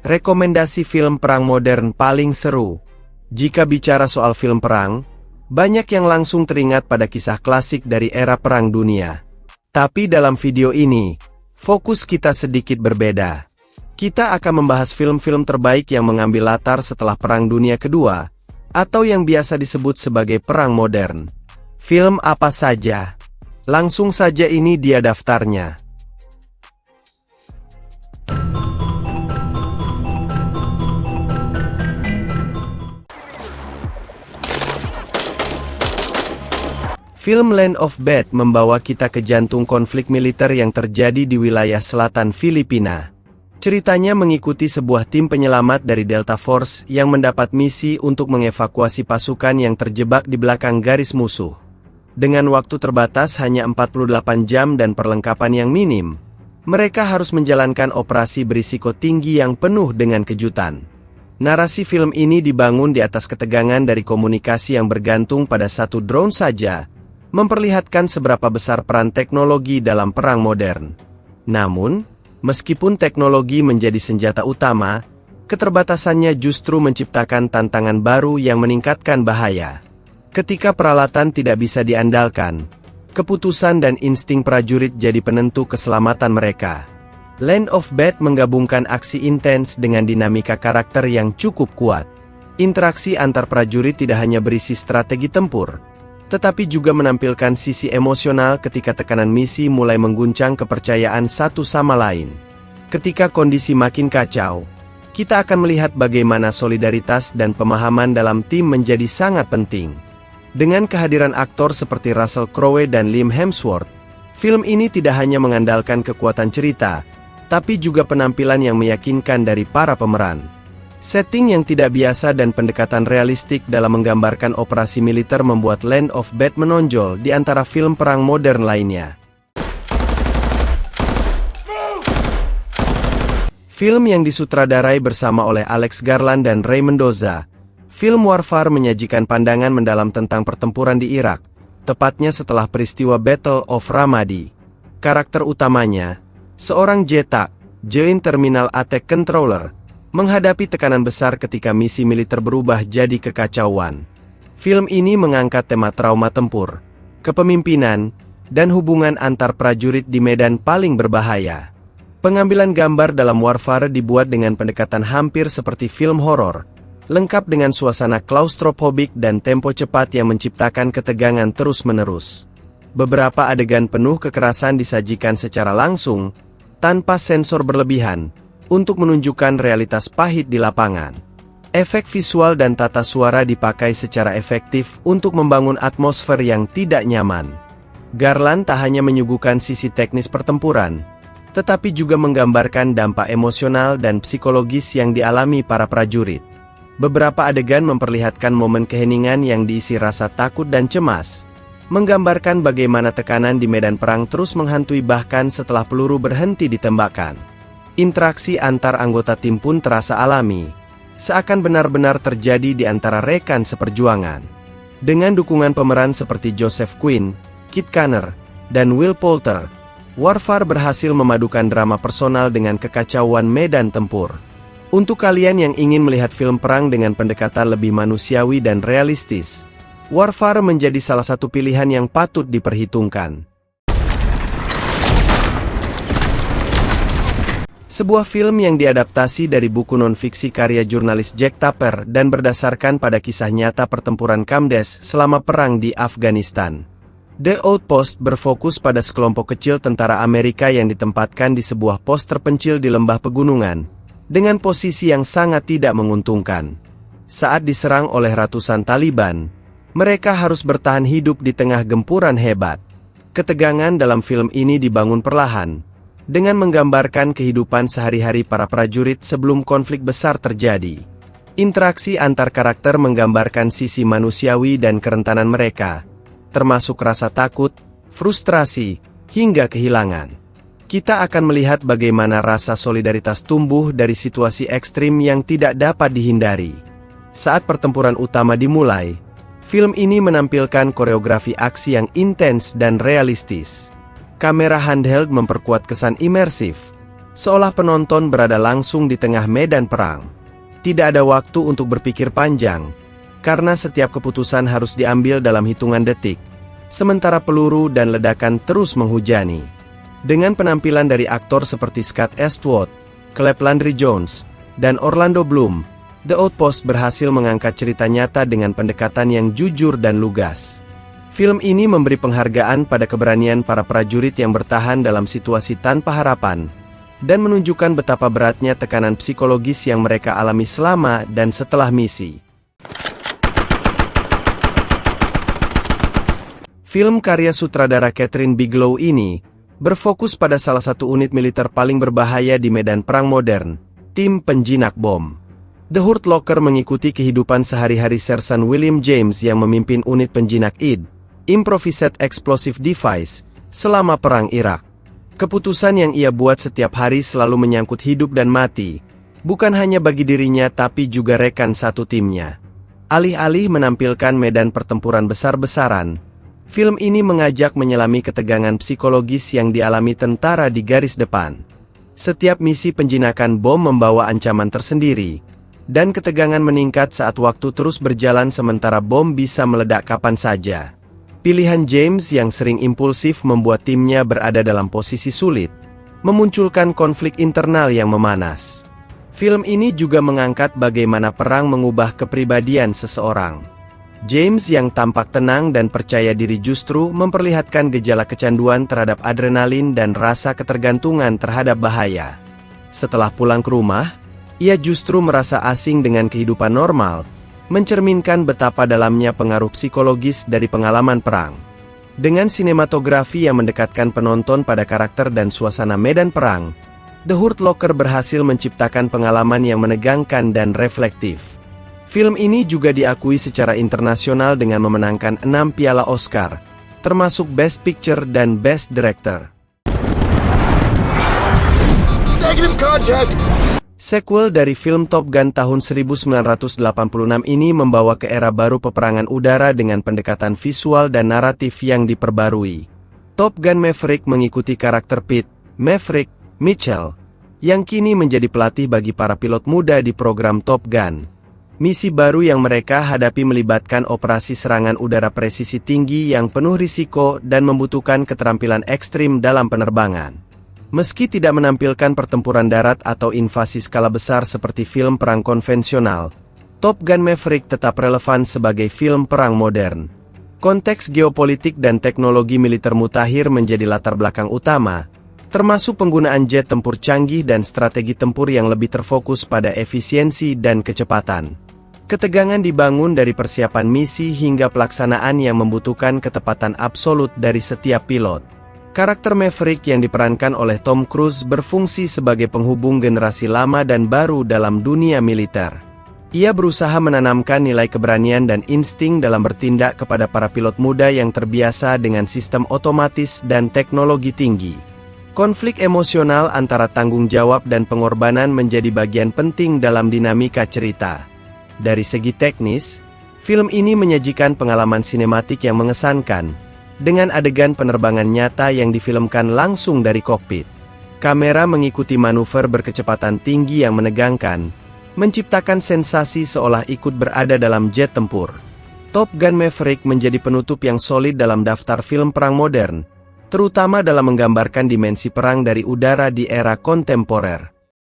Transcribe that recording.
Rekomendasi film perang modern paling seru. Jika bicara soal film perang, banyak yang langsung teringat pada kisah klasik dari era Perang Dunia. Tapi dalam video ini, fokus kita sedikit berbeda. Kita akan membahas film-film terbaik yang mengambil latar setelah Perang Dunia Kedua, atau yang biasa disebut sebagai perang modern. Film apa saja? Langsung saja ini dia daftarnya. Film Land of Bad membawa kita ke jantung konflik militer yang terjadi di wilayah selatan Filipina. Ceritanya mengikuti sebuah tim penyelamat dari Delta Force yang mendapat misi untuk mengevakuasi pasukan yang terjebak di belakang garis musuh. Dengan waktu terbatas hanya 48 jam dan perlengkapan yang minim, mereka harus menjalankan operasi berisiko tinggi yang penuh dengan kejutan. Narasi film ini dibangun di atas ketegangan dari komunikasi yang bergantung pada satu drone saja, memperlihatkan seberapa besar peran teknologi dalam perang modern. Namun, meskipun teknologi menjadi senjata utama, keterbatasannya justru menciptakan tantangan baru yang meningkatkan bahaya. Ketika peralatan tidak bisa diandalkan, keputusan dan insting prajurit jadi penentu keselamatan mereka. Land of Bad menggabungkan aksi intens dengan dinamika karakter yang cukup kuat. Interaksi antar prajurit tidak hanya berisi strategi tempur, tetapi juga menampilkan sisi emosional ketika tekanan misi mulai mengguncang kepercayaan satu sama lain. Ketika kondisi makin kacau, kita akan melihat bagaimana solidaritas dan pemahaman dalam tim menjadi sangat penting. Dengan kehadiran aktor seperti Russell Crowe dan Liam Hemsworth, film ini tidak hanya mengandalkan kekuatan cerita, tapi juga penampilan yang meyakinkan dari para pemeran. Setting yang tidak biasa dan pendekatan realistik dalam menggambarkan operasi militer membuat Land of Bad menonjol di antara film perang modern lainnya. Film yang disutradarai bersama oleh Alex Garland dan Ray Mendoza, film Warfare menyajikan pandangan mendalam tentang pertempuran di Irak, tepatnya setelah peristiwa Battle of Ramadi. Karakter utamanya, seorang JTAC, Joint Terminal Attack Controller, menghadapi tekanan besar ketika misi militer berubah jadi kekacauan. Film ini mengangkat tema trauma tempur, kepemimpinan, dan hubungan antar prajurit di medan paling berbahaya. Pengambilan gambar dalam Warfare dibuat dengan pendekatan hampir seperti film horor, lengkap dengan suasana klaustrofobik dan tempo cepat yang menciptakan ketegangan terus-menerus. Beberapa adegan penuh kekerasan disajikan secara langsung, tanpa sensor berlebihan, untuk menunjukkan realitas pahit di lapangan. Efek visual dan tata suara dipakai secara efektif untuk membangun atmosfer yang tidak nyaman. Garland tak hanya menyuguhkan sisi teknis pertempuran, tetapi juga menggambarkan dampak emosional dan psikologis yang dialami para prajurit. Beberapa adegan memperlihatkan momen keheningan yang diisi rasa takut dan cemas, menggambarkan bagaimana tekanan di medan perang terus menghantui bahkan setelah peluru berhenti ditembakkan. Interaksi antar anggota tim pun terasa alami, seakan benar-benar terjadi di antara rekan seperjuangan. Dengan dukungan pemeran seperti Joseph Quinn, Kit Connor, dan Will Poulter, Warfare berhasil memadukan drama personal dengan kekacauan medan tempur. Untuk kalian yang ingin melihat film perang dengan pendekatan lebih manusiawi dan realistis, Warfare menjadi salah satu pilihan yang patut diperhitungkan. Sebuah film yang diadaptasi dari buku non-fiksi karya jurnalis Jack Tapper dan berdasarkan pada kisah nyata pertempuran Kamdes selama perang di Afghanistan. The Outpost berfokus pada sekelompok kecil tentara Amerika yang ditempatkan di sebuah pos terpencil di lembah pegunungan, dengan posisi yang sangat tidak menguntungkan. Saat diserang oleh ratusan Taliban, mereka harus bertahan hidup di tengah gempuran hebat. Ketegangan dalam film ini dibangun perlahan, dengan menggambarkan kehidupan sehari-hari para prajurit sebelum konflik besar terjadi. Interaksi antar karakter menggambarkan sisi manusiawi dan kerentanan mereka, termasuk rasa takut, frustrasi, hingga kehilangan. Kita akan melihat bagaimana rasa solidaritas tumbuh dari situasi ekstrim yang tidak dapat dihindari. Saat pertempuran utama dimulai, film ini menampilkan koreografi aksi yang intens dan realistis. Kamera handheld memperkuat kesan imersif, seolah penonton berada langsung di tengah medan perang. Tidak ada waktu untuk berpikir panjang, karena setiap keputusan harus diambil dalam hitungan detik, sementara peluru dan ledakan terus menghujani. Dengan penampilan dari aktor seperti Scott Eastwood, Caleb Landry Jones, dan Orlando Bloom, The Outpost berhasil mengangkat cerita nyata dengan pendekatan yang jujur dan lugas. Film ini memberi penghargaan pada keberanian para prajurit yang bertahan dalam situasi tanpa harapan, dan menunjukkan betapa beratnya tekanan psikologis yang mereka alami selama dan setelah misi. Film karya sutradara Catherine Bigelow ini berfokus pada salah satu unit militer paling berbahaya di medan perang modern, tim penjinak bom. The Hurt Locker mengikuti kehidupan sehari-hari Sersan William James yang memimpin unit penjinak ID, Improvised Explosive Device, selama Perang Irak. Keputusan yang ia buat setiap hari selalu menyangkut hidup dan mati, bukan hanya bagi dirinya tapi juga rekan satu timnya. Alih-alih menampilkan medan pertempuran besar-besaran, film ini mengajak menyelami ketegangan psikologis yang dialami tentara di garis depan. Setiap misi penjinakan bom membawa ancaman tersendiri, dan ketegangan meningkat saat waktu terus berjalan sementara bom bisa meledak kapan saja. Pilihan James yang sering impulsif membuat timnya berada dalam posisi sulit, memunculkan konflik internal yang memanas. Film ini juga mengangkat bagaimana perang mengubah kepribadian seseorang. James yang tampak tenang dan percaya diri justru memperlihatkan gejala kecanduan terhadap adrenalin dan rasa ketergantungan terhadap bahaya. Setelah pulang ke rumah, ia justru merasa asing dengan kehidupan normal, mencerminkan betapa dalamnya pengaruh psikologis dari pengalaman perang. Dengan sinematografi yang mendekatkan penonton pada karakter dan suasana medan perang, The Hurt Locker berhasil menciptakan pengalaman yang menegangkan dan reflektif. Film ini juga diakui secara internasional dengan memenangkan 6 piala Oscar, termasuk Best Picture dan Best Director. Negative contact. Sequel dari film Top Gun tahun 1986 ini membawa ke era baru peperangan udara dengan pendekatan visual dan naratif yang diperbarui. Top Gun Maverick mengikuti karakter Pete Maverick Mitchell, yang kini menjadi pelatih bagi para pilot muda di program Top Gun. Misi baru yang mereka hadapi melibatkan operasi serangan udara presisi tinggi yang penuh risiko dan membutuhkan keterampilan ekstrim dalam penerbangan. Meski tidak menampilkan pertempuran darat atau invasi skala besar seperti film perang konvensional, Top Gun Maverick tetap relevan sebagai film perang modern. Konteks geopolitik dan teknologi militer mutakhir menjadi latar belakang utama, termasuk penggunaan jet tempur canggih dan strategi tempur yang lebih terfokus pada efisiensi dan kecepatan. Ketegangan dibangun dari persiapan misi hingga pelaksanaan yang membutuhkan ketepatan absolut dari setiap pilot. Karakter Maverick yang diperankan oleh Tom Cruise berfungsi sebagai penghubung generasi lama dan baru dalam dunia militer. Ia berusaha menanamkan nilai keberanian dan insting dalam bertindak kepada para pilot muda yang terbiasa dengan sistem otomatis dan teknologi tinggi. Konflik emosional antara tanggung jawab dan pengorbanan menjadi bagian penting dalam dinamika cerita. Dari segi teknis, film ini menyajikan pengalaman sinematik yang mengesankan, dengan adegan penerbangan nyata yang difilmkan langsung dari kokpit. Kamera mengikuti manuver berkecepatan tinggi yang menegangkan, menciptakan sensasi seolah ikut berada dalam jet tempur. Top Gun Maverick menjadi penutup yang solid dalam daftar film perang modern, terutama dalam menggambarkan dimensi perang dari udara di era kontemporer.